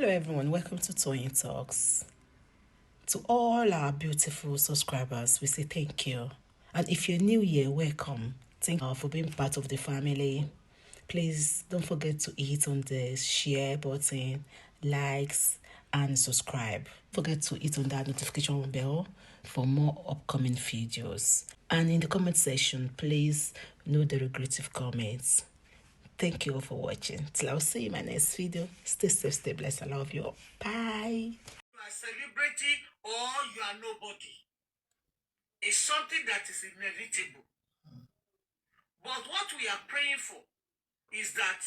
Hello everyone, welcome to Toyeen Talks. To all our beautiful subscribers, we say thank you. And if you're new here, welcome. Thank you for being part of the family. Please don't forget to hit on the share button, likes, and subscribe. Don't forget to hit on that notification bell for more upcoming videos. And in the comment section, please note the regretful comments. Thank you all for watching. Till I'll see you in my next video. Stay safe, stay blessed. I love you all. Bye. You are celebrity or you are nobody. It's something that is inevitable. But what we are praying for is that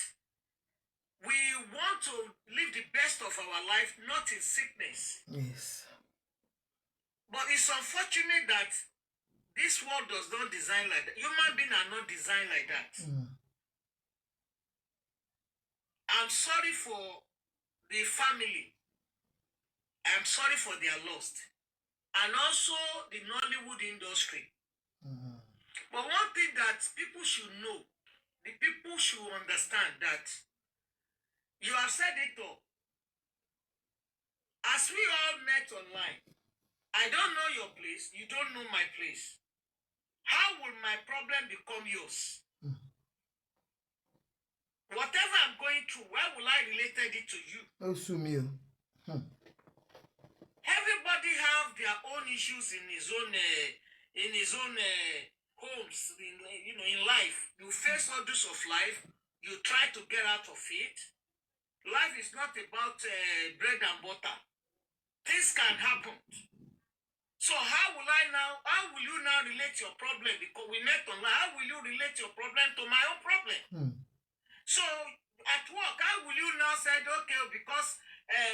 we want to live the best of our life, not in sickness. Yes. But it's unfortunate that this world does not design like that. Human beings are not designed like that. I'm sorry for the family. I'm sorry for their loss. And also the Nollywood industry. But one thing that people should know, the people should understand that you have said it all. As we all met online, I don't know your place, you don't know my place. How will my problem become yours? Whatever I'm going through, why will I related it to you? Everybody have their own issues in his own homes, in life. You face all this of life. You try to get out of it. Life is not about bread and butter. Things can happen. So how will you now relate your problem? Because we met online. How will you relate your problem to my own problem? So at work, how will you now say, okay, because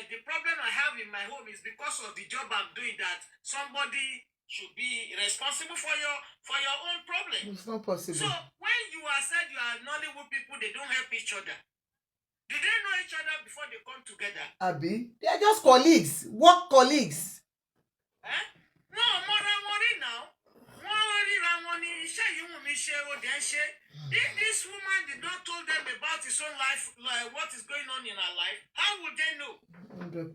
the problem I have in my home is because of the job I'm doing, that somebody should be responsible for your own problem? It's not possible. So when you are said you are Nollywood people, they don't help each other. Did they know each other before they come together? Abi, they are just colleagues, work colleagues. No, more now. If this woman did not tell them about his own life, like what is going on in her life, how would they know? 100%.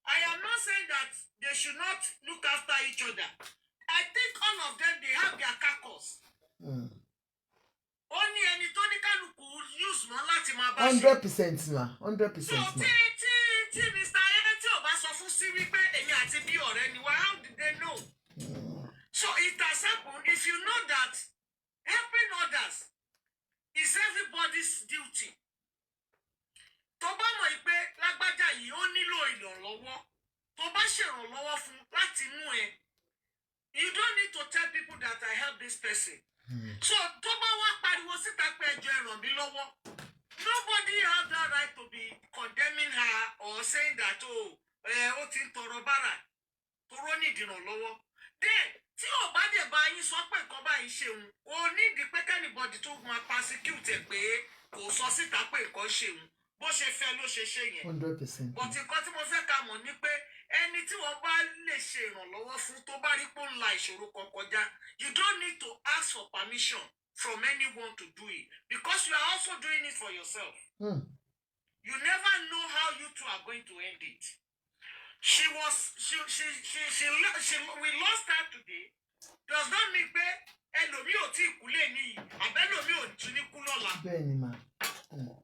I am not saying that they should not look after each other. I think all of them, they have their carcass. Only any Tonika could use one láti máa bá ṣe. 100% ma. 100% So ma. tí Mr. Ayeti ò bá sọ fún sí wípé èmi àti bí ọ̀rẹ́ ni wá, how did they know? So it has happened. If you know that helping others is everybody's duty. Tó bá mọ̀ pé lágbájá yìí ó nílò ìrànlọ́wọ́, tó bá ṣèrànlọ́wọ́ fún láti mú ẹ. You don't need to tell people that I help this person. So tó bá wá pariwo síta pé ẹjọ́ ẹ ràn mí lọ́wọ́. Nobody has that right to be condemning her or saying that ó ti ń tọrọ bárà, tọrọ ní ìdìrànlọ́wọ́. Then tí ò bá dé bá yín sọ pé nǹkan báyìí ṣeun, ó ní ìdí pé kẹ́nìbọ̀dì tó máa persecute ẹ̀ pé kò sọ síta pé nǹkan ṣeun. Bó ṣe fẹ́ ló ṣe ṣe yẹn. 100%. But nǹkan tí mo fẹ́ ká mọ̀ ni pé ẹni tí wọ́n bá lè ṣe ìrànlọ́wọ́ fún tó bá rí pé ó ń la ìṣòro kan kọjá, you don't need to ask for permission from anyone to do it, because you are also doing it for yourself. You never know how you two are going to end it. We lost her today. Does not mean pé ẹlòmíì ò tí kú lé ní àbẹ́lòmíì ò tún ní kú lọ́la. Bẹ́ẹ̀ni ma.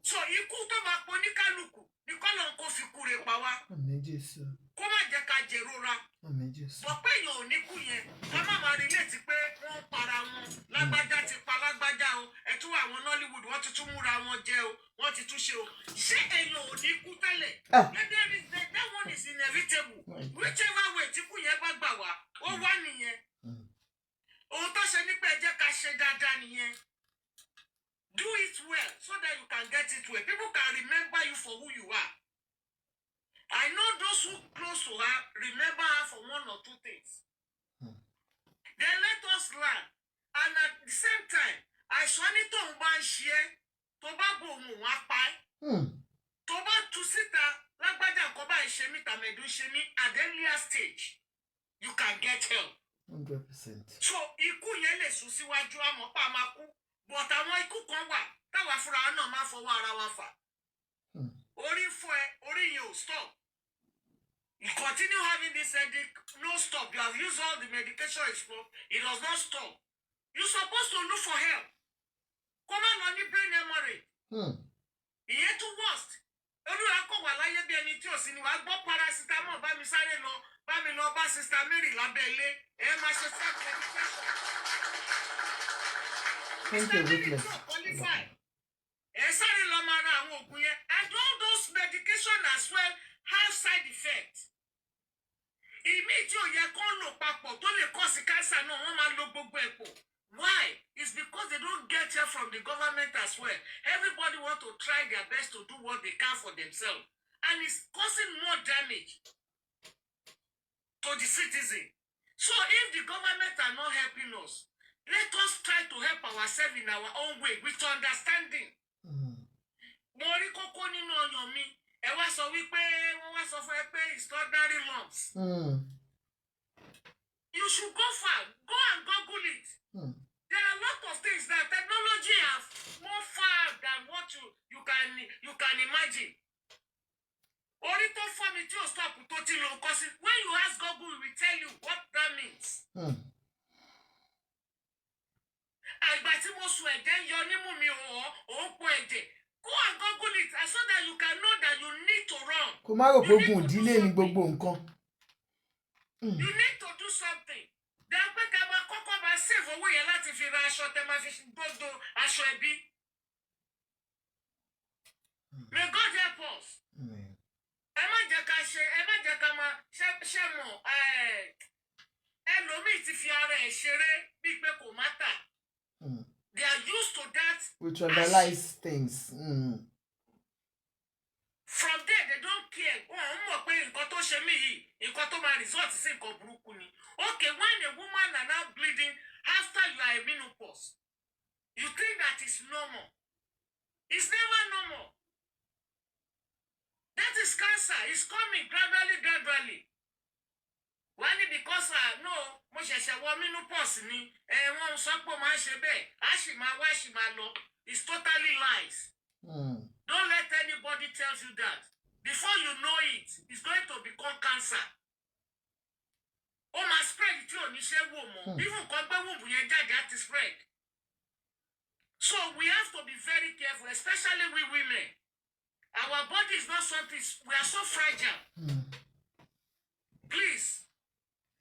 So ikú tó máa pọ̀ ní kálukú ní kọ́lọ̀ kó fi kú rẹ̀ pa wá. Àmín Jésù. Kó má jẹ́ ká jẹ̀rora. Àmín Jésù. Bọ̀ pé èèyàn ò ní kú yẹn, ká má máa relate pé wọ́n para wọn. Lágbájá ti pa lágbájá o. Ẹ̀tún àwọn Nollywood wọ́n ti tún múra wọn jẹ o. Wọ́n ti tún ṣe o. Ṣé èèyàn ò ní kú tẹ́lẹ̀? That one is inevitable. Whichever way tí kú yẹn bá gbà wá, ó wá nìyẹn. Ohun tó ṣe ní pé ẹ jẹ́ ká ṣe dáadáa nìyẹn. Do it well so that you can get it well. People can remember you for who you are. I know those who close to her remember her for one or two things. Then let us learn. And at the same time, àìsàn ní tó ń bá ń ṣe é, tó bá bò òun wá pa ẹ́. Tó bá tú síta lágbájá nǹkan báyìí ṣe mí tàmẹ̀dù ṣe mí at the earlier stage, you can get help. 100%. So ikú yẹn lè sún síwájú àmọ́ pa máa kú. But àwọn ikú kan wà táwa fúnra náà máa fọwọ́ ara wa fà. Orí fọ́ ẹ, orí yẹn ò stop. continue having this headache, no stop. You have used all the medication, it does not stop. You're supposed to look for help. Come on the brain hemorrhage. Ìyẹn tún worst. Olúwa kò wà láyé bí ẹni tí ò sí ni wàá gbọ́ paracetamol bá mi sáré lọ bá mi lọ bá Sister Mary lábẹ́ ilé ẹ máa ṣe self medication. Sister Mary tó qualify. Ẹ sáré lọ máa ra àwọn oògùn yẹn and all those medication as well have side effects. Ìmí tí ò yẹ kó lò papọ̀ tó lè cause cancer náà wọ́n máa lo gbogbo ẹ̀ pọ̀. Why? It's because they don't get help from the government as well. Everybody want to try their best to do what they can for themselves. And it's causing more damage to the citizen. So if the government are not helping us, let us try to help ourselves in our own way with understanding. Mo rí kókó nínú ọyàn mi. Ẹ wá sọ wípé wọ́n wá sọ fún ẹ pé it's ordinary lumps. You should go far. Go and Google it. There are a lot of things that technology have more far than what you can imagine. Orí tó fọ́ mi tí o stop tó ti lò kọ́ sí. When you ask Google, it will tell you what that means. Àgbà tí mo sùn ẹ̀jẹ̀ yọ nímú mi ò pọ̀ ẹ̀jẹ̀. Go and Google it so that you can know that you need to run. Kò má rò pé ogun ìdílé ni gbogbo nǹkan. You need to do something. Then pé ká máa kọ́kọ́ máa save owó yẹn láti fi ra aṣọ tẹ́ máa fi gbogbo aṣọ ẹbí. May God help us. Ẹ má jẹ́ ká máa ṣe mọ̀ ẹlòmíì ti fi ara ẹ̀ ṣeré bíi pé kò má tà. They are used to that. We trivialize things. From there, they don't care. Wọ́n mọ̀ pé nǹkan tó ṣe mí yìí, nǹkan tó máa result sí nǹkan burúkú ni. Okay, when a woman are now bleeding after you are a menopause, you think that is normal. It's never normal. That is cancer. It's coming gradually. Why? Because no, mo ṣẹ̀ṣẹ̀ wọ menopause ni. Wọ́n sọ pé máa ṣe bẹ́ẹ̀. A ṣì máa lọ. It's totally lies. Don't let anybody tell you that. Before you know it, it's going to become cancer. Ó máa spread tí ò ní ṣe wò mọ́. Even kan gbé wùbù yẹn jáde á ti spread. So we have to be very careful, especially we women. Our body is not something, we are so fragile. Please,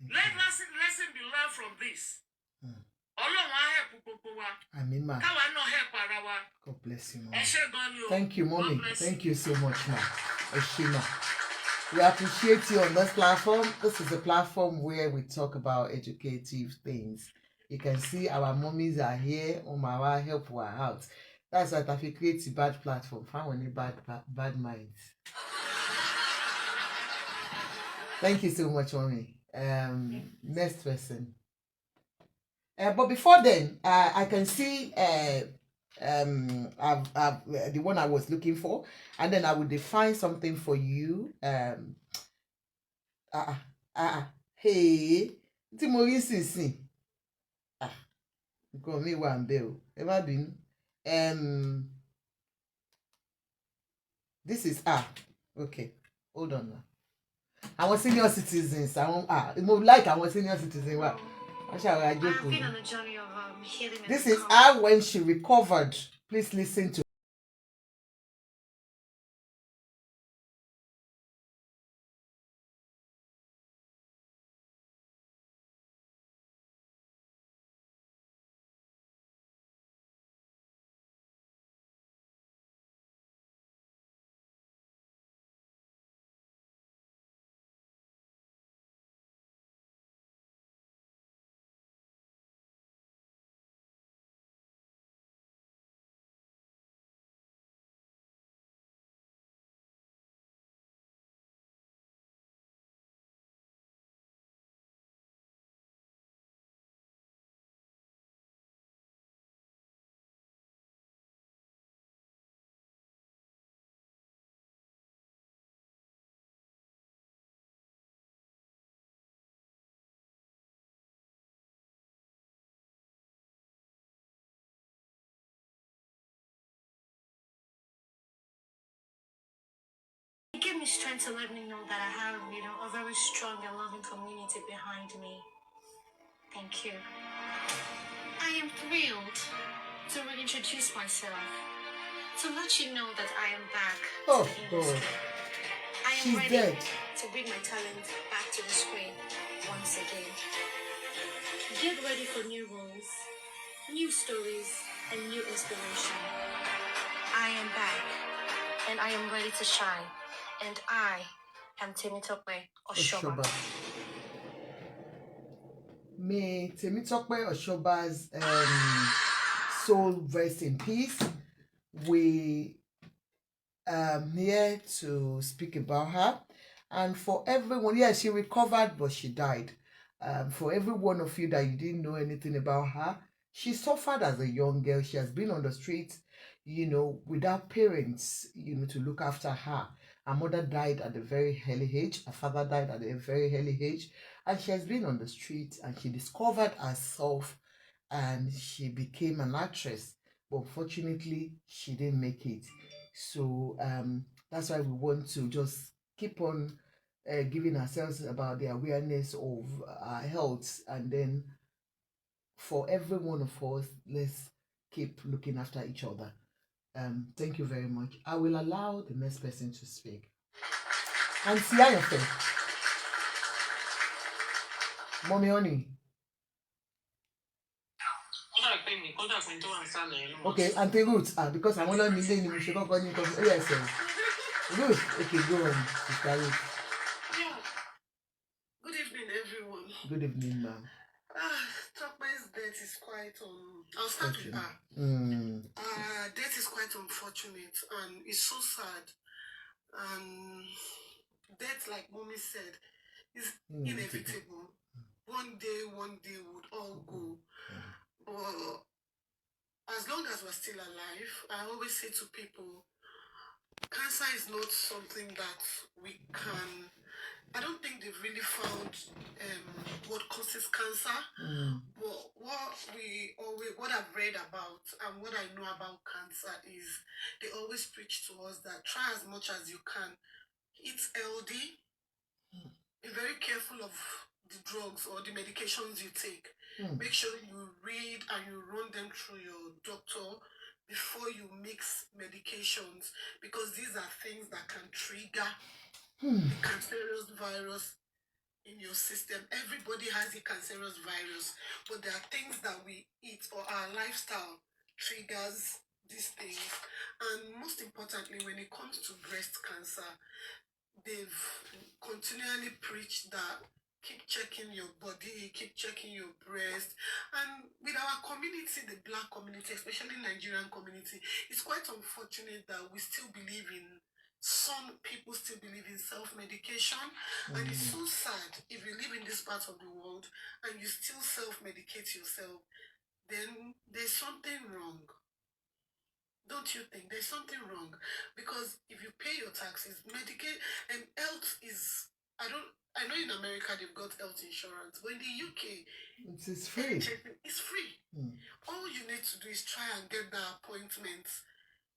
let lesson be learned from this. Ọlọ́run á help gbogbo wa. Àmín ma. Káwa náà help ara wa. God bless you, ma. Ẹ ṣé gan ni o. Thank you, mommy. God bless Thank you so much, ma. Ẹ ṣé ma. We appreciate you on this platform. This is a platform where we talk about educative things. You can see our mummies are here. Omawa help her out. That's why I create a bad platform. Found any bad minds. Thank you so much, mommy. Next person. But before then, I can see the one I was looking for, and then I will define something for you. Hey, Timori Sisi. Call me one bill. Ever been? This is okay. Hold on now. Our senior citizens. I like our senior citizens. Wow. I've been on a journey of healing. This is her when she recovered. Please listen to gave me strength to let me know that I have, a very strong and loving community behind me. Thank you. I am thrilled to reintroduce myself, to let you know that I am back Oh, to the industry. I am she's ready dead. to bring my talent back to the screen once again. Get ready for new roles, new stories, and new inspiration. I am back, and I am ready to shine. And I am Temitope Osoba. Osoba. May Temitope Osoba's soul rest in peace. We here to speak about her, and for everyone, yeah, she recovered but she died. For every one of you that you didn't know anything about her, she suffered as a young girl. She has been on the streets, without parents, to look after her. Her mother died at a very early age. Her father died at a very early age, and she has been on the streets, and she discovered herself, and she became an actress. But unfortunately, she didn't make it. So that's why we want to just keep on giving ourselves about the awareness of our health, and then for every one of us, let's keep looking after each other. Thank you very much. I will allow the next person to speak. Aunty Ajoke. Mommy Honey. Okay, Aunty Ruth. Because I want to meet you, she got calling you. Yes, sir. Ruth. Okay, go on, Sister Ruth. Yeah. Good evening, everyone. Good evening, ma'am. Tokpe's death is quite I'll start with her. Death is quite unfortunate, and it's so sad. And death, like Mommy said, is inevitable. One day would all go. But as long as we're still alive, I always say to people, cancer is not something that we can. I don't think they've really found what causes cancer. But what I've read about and what I know about cancer is they always preach to us that try as much as you can, eat healthy, be very careful of the drugs or the medications you take. Make sure you read and you run them through your doctor before you mix medications, because these are things that can trigger the cancerous virus in your system. Everybody has a cancerous virus, but there are things that we eat or our lifestyle triggers these things. And most importantly, when it comes to breast cancer, they've continually preached that keep checking your body, keep checking your breast. And with our community, the Black community, especially Nigerian community, it's quite unfortunate that we still believe in, some people still believe in self-medication. And it's so sad if you live in this part of the world and you still self-medicate yourself, then there's something wrong. Don't you think there's something wrong? Because if you pay your taxes, Medicaid and health is, I know in America they've got health insurance, but in the UK it's free. It's free. All you need to do is try and get the appointment,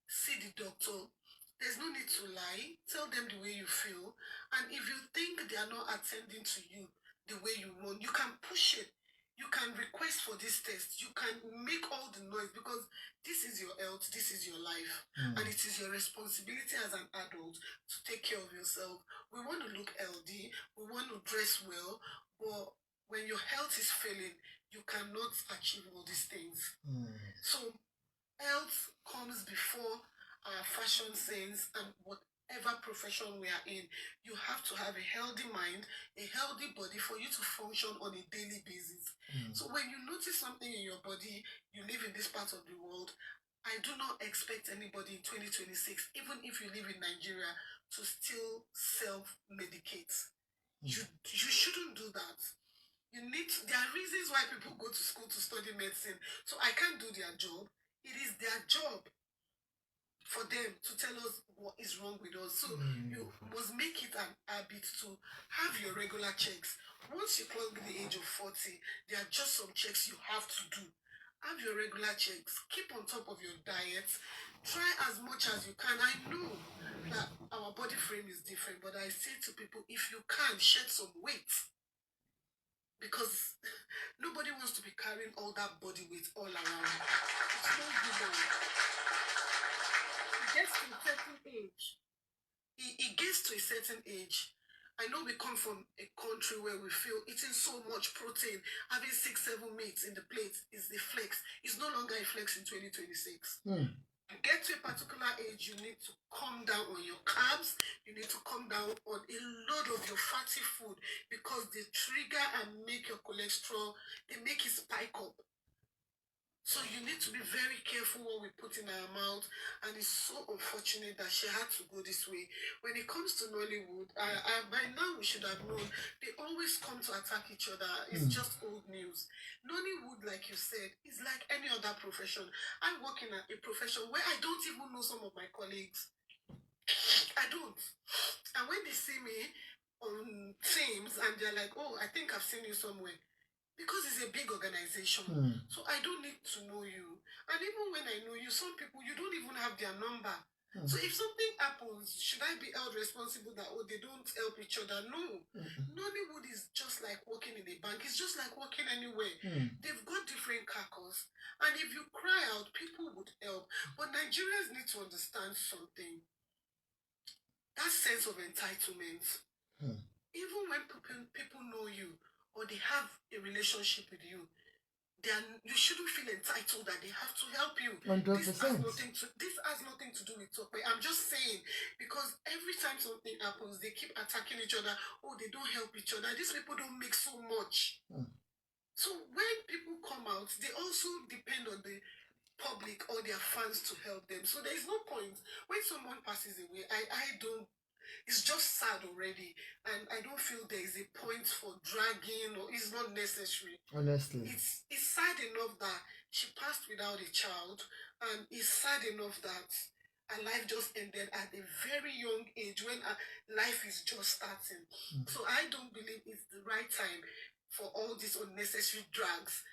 see the doctor. There's no need to lie. Tell them the way you feel. And if you think they are not attending to you the way you want, you can push it. You can request for this test. You can make all the noise, because this is your health, this is your life. And it is your responsibility as an adult to take care of yourself. We want to look healthy. We want to dress well. But when your health is failing, you cannot achieve all these things. So health comes before our fashion sense and whatever profession we are in. You have to have a healthy mind, a healthy body for you to function on a daily basis. So when you notice something in your body, you live in this part of the world, I do not expect anybody in 2026, even if you live in Nigeria, to still self-medicate. You shouldn't do that. There are reasons why people go to school to study medicine. So I can't do their job. It is their job for them to tell us what is wrong with us. So you must make it an habit to have your regular checks. Once you clock the age of 40, there are just some checks you have to do. Have your regular checks. Keep on top of your diet. Try as much as you can. I know that our body frame is different, but I say to people, if you can, shed some weight. Because nobody wants to be carrying all that body weight all around. It's not human. It gets to a certain age. It gets to a certain age. I know we come from a country where we feel eating so much protein, having 6-7 meats in the plate is the flex. It's no longer a flex in 2026. You get to a particular age, you need to come down on your carbs, you need to come down on a lot of your fatty food because they trigger and make your cholesterol, they make it spike up. So you need to be very careful what we put in our mouth, and it's so unfortunate that she had to go this way. When it comes to Nollywood, by now we should have known, they always come to attack each other. It's just old news. Nollywood, like you said, is like any other profession. I work in a profession where I don't even know some of my colleagues. I don't. And when they see me on Teams and they're like, oh, I think I've seen you somewhere. Because it's a big organization. So I don't need to know you. And even when I know you, some people, you don't even have their number. So if something happens, should I be held responsible that, oh, they don't help each other? No. Nollywood is just like working in a bank. It's just like working anywhere. They've got different carcass. And if you cry out, people would help. But Nigerians need to understand something. That sense of entitlement. Even when people know you, or they have a relationship with you, you shouldn't feel entitled that they have to help you. 100%. This has nothing to do with talk. I'm just saying, because every time something happens, they keep attacking each other. Oh, they don't help each other. These people don't make so much. So when people come out, they also depend on the public or their fans to help them. So there is no point. When someone passes away, I don't, it's just sad already, and I don't feel there is a point for dragging, or it's not necessary. Honestly, it's sad enough that she passed without a child, and it's sad enough that her life just ended at a very young age when her life is just starting. So I don't believe it's the right time for all these unnecessary drags.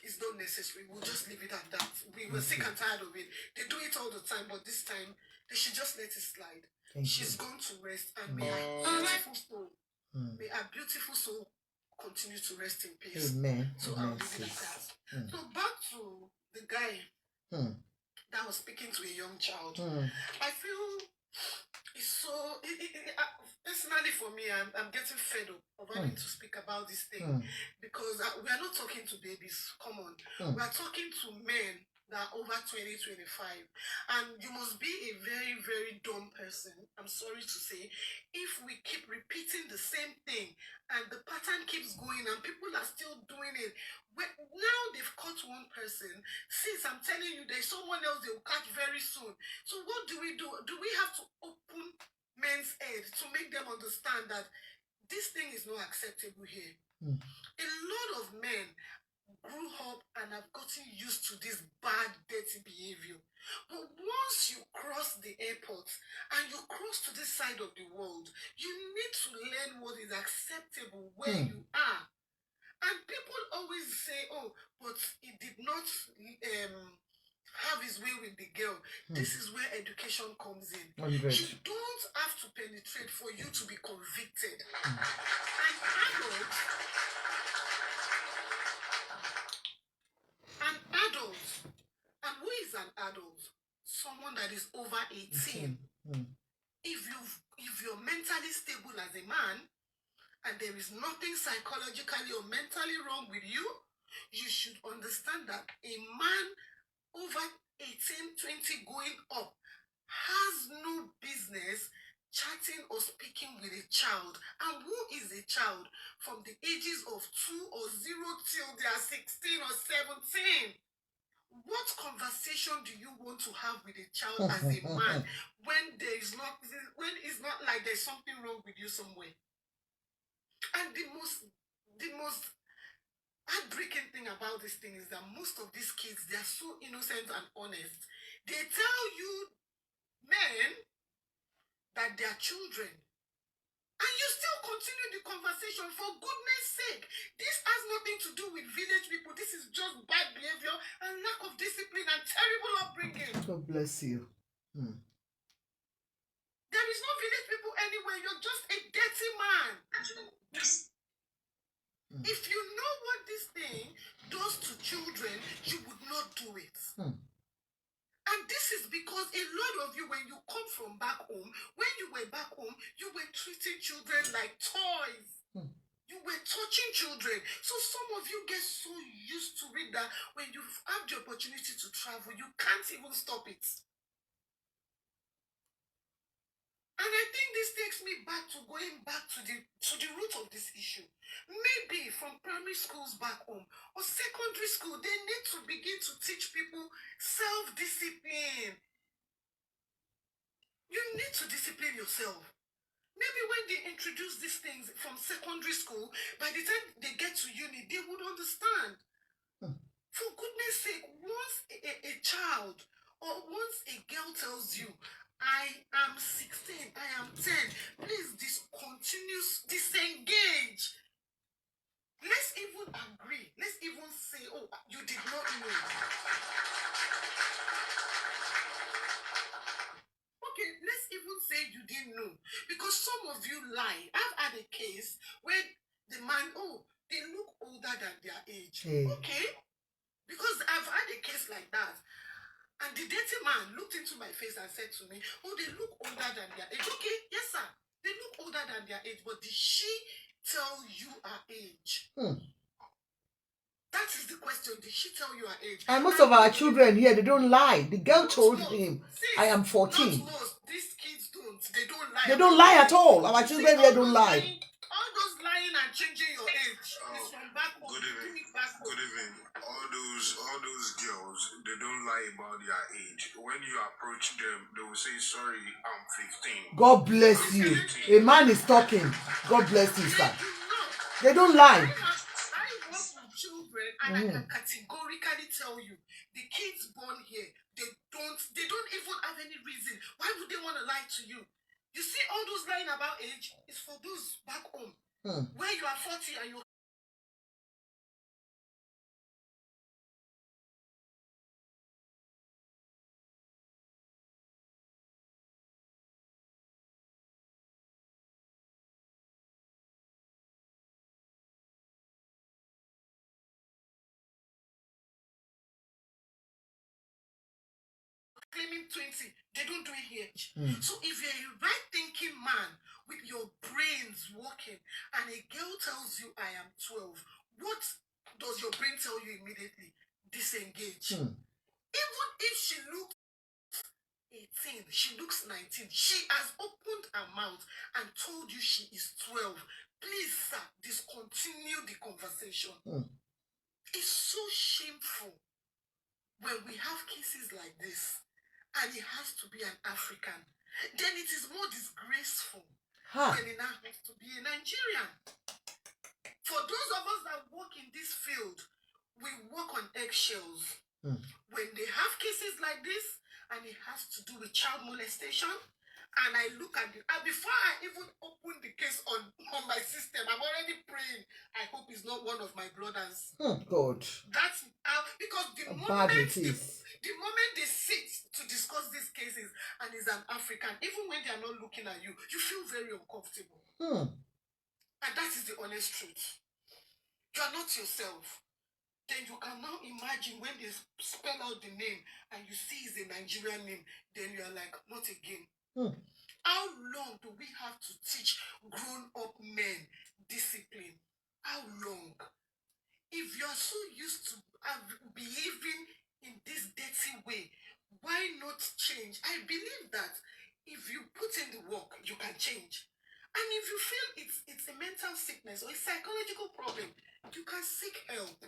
It's not necessary. We'll just leave it at that. We were sick and tired of it. They do it all the time, but this time they should just let it slide. She's gone to rest, and may her beautiful soul, may her beautiful soul continue to rest in peace. Amen. So I'll leave it at that. So back to the guy that was speaking to a young child. I feel it's so. Personally, for me, I'm getting fed up of having to speak about this thing because we are not talking to babies. Come on, we are talking to men that are over 20-25, and you must be a very, very dumb person, I'm sorry to say, if we keep repeating the same thing and the pattern keeps going and people are still doing it. Now they've caught one person. Since I'm telling you, there's someone else they will catch very soon. So what do? Do we have to open men's head to make them understand that this thing is not acceptable here? A lot of men grew up and have gotten used to this bad, dirty behavior. But once you cross the airport and you cross to this side of the world, you need to learn what is acceptable where you are. And people always say, oh, but he did not have his way with the girl. This is where education comes in. 100. You don't have to penetrate for you to be convicted. An adult, and who is an adult? Someone that is over 18. If you're mentally stable as a man, and there is nothing psychologically or mentally wrong with you, you should understand that a man over 18, 20 going up has no business chatting or speaking with a child. And who is a child? From the ages of 2 or 0 till they are 16 or 17. What conversation do you want to have with a child as a man when it's not like there's something wrong with you somewhere? And the most heartbreaking thing about this thing is that most of these kids, they are so innocent and honest. They tell you, men, that they are children. And you still continue the conversation. For goodness sake, this has nothing to do with village people. This is just bad behavior and lack of discipline and terrible upbringing. God bless you. There is no village people anywhere. You're just a dirty man. If you know what this thing does to children, you would not do it. And this is because a lot of you, when you come from back home, when you were back home, you were treating children like toys. You were touching children. So some of you get so used to it that when you have the opportunity to travel, you can't even stop it. And I think this takes me back to going back to the root of this issue. Maybe from primary schools back home or secondary school, they need to begin to teach people self-discipline. You need to discipline yourself. Maybe when they introduce these things from secondary school, by the time they get to uni, they would understand. For goodness sake, once a child or once a girl tells you, I am 16, I am 10, please disengage. Let's even agree. Let's even say, oh, you did not know. Okay, let's even say you didn't know. Because some of you lie. I've had a case where the man, oh, they look older than their age. Okay? Because I've had a case like that. And the dirty man looked into my face and said to me, oh, they look older than their age. Okay, yes, sir. They look older than their age, but did she tell you her age? That is the question. Did she tell you her age? And most of our children here, they don't lie. The girl told him, I am 14. Not most. These kids don't. They don't lie. They don't lie at all. Our children here don't lie. All those lying and changing your age is from back home. Good evening. Good evening. All those girls, they don't lie about their age. When you approach them, they will say, sorry, I'm 15. God bless you. A man is talking. God bless you, sir. They don't lie. I work with children and I can categorically tell you, the kids born here, they don't even have any reason. Why would they want to lie to you? You see all those lying about age is for those back home where you are 40 and you're claiming 20. They don't do it here. So if you're a right-thinking man with your brains working and a girl tells you I am 12, what does your brain tell you immediately? Disengage. Even if she looks 18, she looks 19, she has opened her mouth and told you she is 12. Please, sir, discontinue the conversation. It's so shameful when we have cases like this. And it has to be an African. Then it is more disgraceful when it now has to be a Nigerian. For those of us that work in this field, we work on eggshells. When they have cases like this, and it has to do with child molestation, and I look at it, and before I even open the case on my system, I'm already praying. I hope it's not one of my brothers. God. That's because the moment they sit to discuss these cases and is an African, even when they are not looking at you, you feel very uncomfortable. And that is the honest truth. You are not yourself. Then you can now imagine when they spell out the name and you see it's a Nigerian name, then you are like, not again. How long do we have to teach grown-up men discipline? How long? If you're so used to behaving in this dirty way, why not change? I believe that if you put in the work, you can change. And if you feel it's a mental sickness or a psychological problem, you can seek help.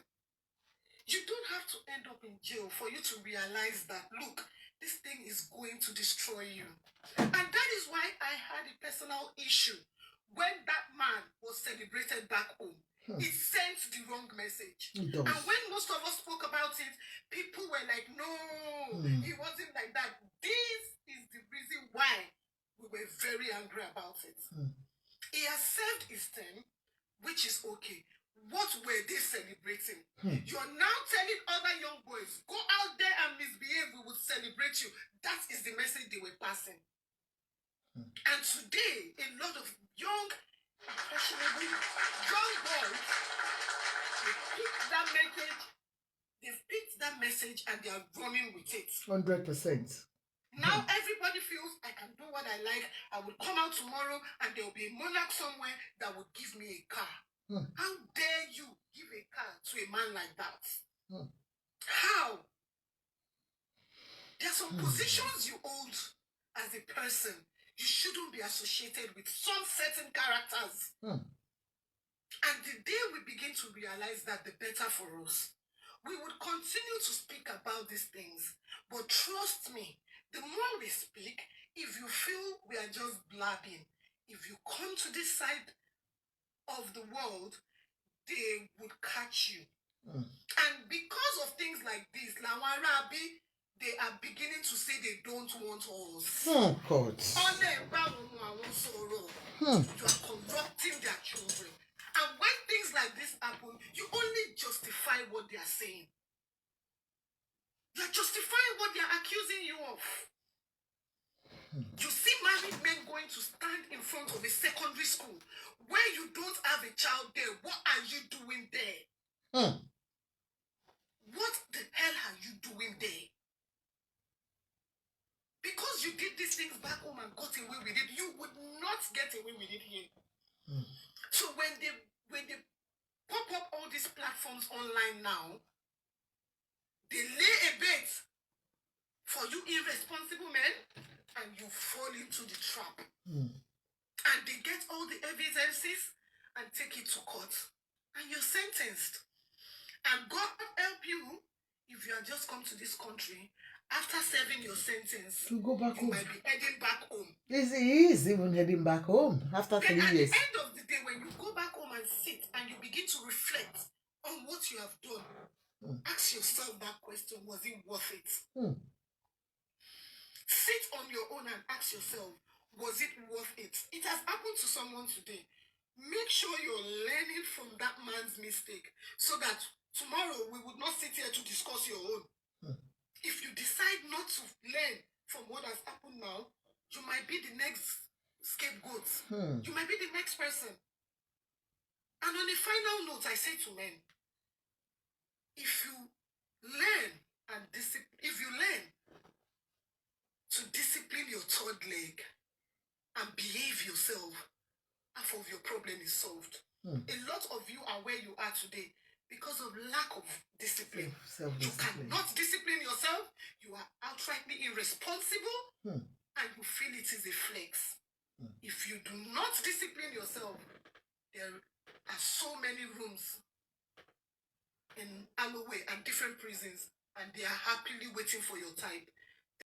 You don't have to end up in jail for you to realize that, look, this thing is going to destroy you. And that is why I had a personal issue when that man was celebrated back home. It sent the wrong message. And when most of us spoke about it, people were like, no, it wasn't like that. This is the reason why we were very angry about it. He has served his term, which is okay. What were they celebrating? You're now telling other young boys, go out there and misbehave, we will celebrate you. That is the message they were passing. And today, a lot of young, impressionable, young boys, they've picked that message and they are running with it. 100%. Now everybody feels I can do what I like. I will come out tomorrow and there will be a monarch somewhere that will give me a car. How dare you give a car to a man like that? How? There are some positions you hold as a person. You shouldn't be associated with some certain characters. And the day we begin to realize that, the better for us. We would continue to speak about these things. But trust me, the more we speak, if you feel we are just blabbing, if you come to this side of the world, they would catch you. And because of things like this, Lawarabi, they are beginning to say they don't want us. Oh, God. You are corrupting their children. And when things like this happen, you only justify what they are saying. You're justifying what they're accusing you of. You see married men going to stand in front of a secondary school where you don't have a child there. What are you doing there? What the hell are you doing there? Because you did these things back home and got away with it, you would not get away with it here. So when they pop up all these platforms online now, they lay a bait for you irresponsible men, and you fall into the trap. And they get all the evidences and take it to court. And you're sentenced. And God help you if you have just come to this country. After serving your sentence, To go back you home. might be heading back home. He is even heading back home after 3 Then at years. the end of the day, when you go back home and sit and you begin to reflect on what you have done, ask yourself that question, was it worth it? Sit on your own and ask yourself, was it worth it? It has happened to someone today. Make sure you're learning from that man's mistake so that tomorrow we would not sit here to discuss your own. If you decide not to learn from what has happened now, you might be the next scapegoat. You might be the next person. And on a final note, I say to men, if you learn to discipline your third leg and behave yourself, half of your problem is solved. A lot of you are where you are today because of lack of discipline. You cannot discipline yourself. You are outrightly irresponsible, and you feel it is a flex. If you do not discipline yourself, there are so many rooms in Alloway and different prisons, and they are happily waiting for your type.